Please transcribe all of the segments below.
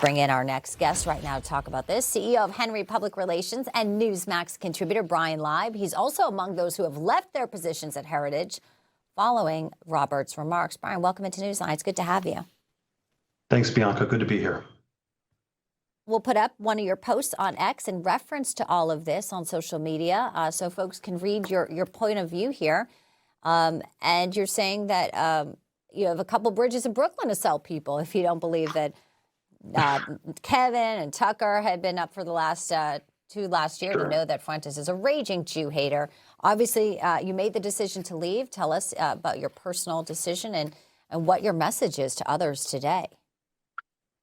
Bring in our next guest right now to talk about this. CEO of Henry Public Relations and Newsmax contributor Bryan Leib. He's also among those who have left their positions at Heritage following Roberts' remarks. Bryan, welcome into Newsline. It's good to have you. Thanks, Bianca. Good to be here. We'll put up one of your posts on X in reference to all of this on social media so folks can read your point of view here. And you're saying that you have a couple bridges in Brooklyn to sell people if you don't believe that Kevin and Tucker had been up for the last year. Sure. To know that Fuentes is a raging Jew hater. Obviously, you made the decision to leave. Tell us about your personal decision and what your message is to others today.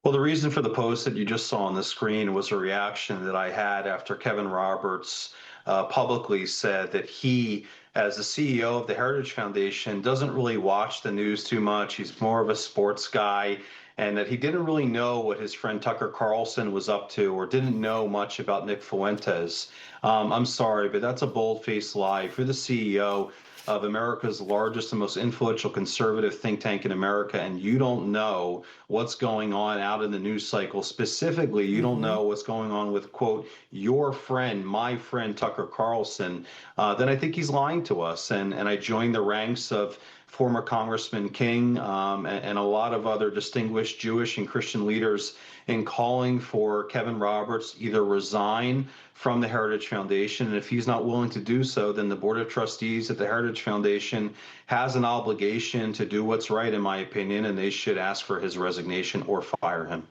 Well, the reason for the post that you just saw on the screen was a reaction that I had after Kevin Roberts publicly said that he, as the CEO of the Heritage Foundation, doesn't really watch the news too much. He's more of a sports guy, and that he didn't really know what his friend Tucker Carlson was up to or didn't know much about Nick Fuentes. I'm sorry, but that's a bold-faced lie. If you're the CEO of America's largest and most influential conservative think tank in America, and you don't know what's going on out in the news cycle, specifically, you don't know what's going on with, quote, your friend, my friend, Tucker Carlson, then I think he's lying to us. And I joined the ranks of former Congressman King and a lot of other distinguished Jewish and Christian leaders in calling for Kevin Roberts either resign from the Heritage Foundation, and if he's not willing to do so, then the Board of Trustees at the Heritage Foundation has an obligation to do what's right, in my opinion, and they should ask for his resignation or fire him.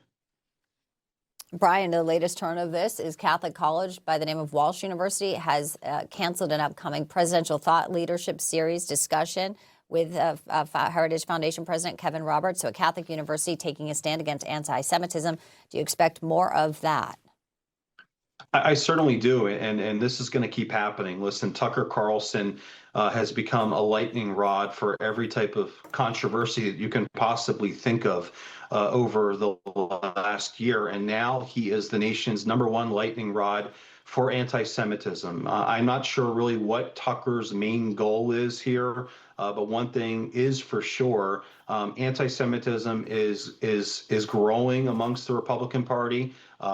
Bryan, the latest turn of this is Catholic college by the name of Walsh University has canceled an upcoming presidential thought leadership series discussion with Heritage Foundation President Kevin Roberts. So a Catholic university taking a stand against anti-Semitism. Do you expect more of that? I certainly do, and this is going to keep happening. Listen, Tucker Carlson has become a lightning rod for every type of controversy that you can possibly think of over the last year, and now he is the nation's #1 lightning rod for anti-Semitism. I'm not sure really what Tucker's main goal is here, but one thing is for sure: anti-Semitism is growing amongst the Republican Party.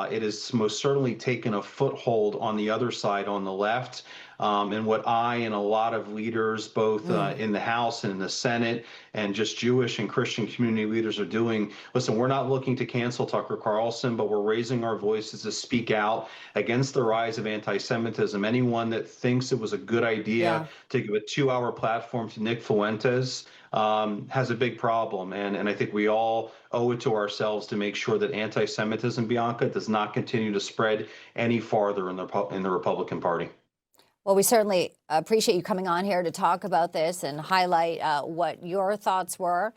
It has most certainly taken a foothold on the other side, on the left. And what I and a lot of leaders, both in the House and in the Senate, and just Jewish and Christian community leaders are doing, listen, we're not looking to cancel Tucker Carlson, but we're raising our voices to speak out against the rise of anti-Semitism. Anyone that thinks it was a good idea to give a 2-hour platform to Nick Fuentes has a big problem. And I think we all owe it to ourselves to make sure that anti-Semitism, Bianca, does not continue to spread any farther in the Republican Party. Well, we certainly appreciate you coming on here to talk about this and highlight what your thoughts were.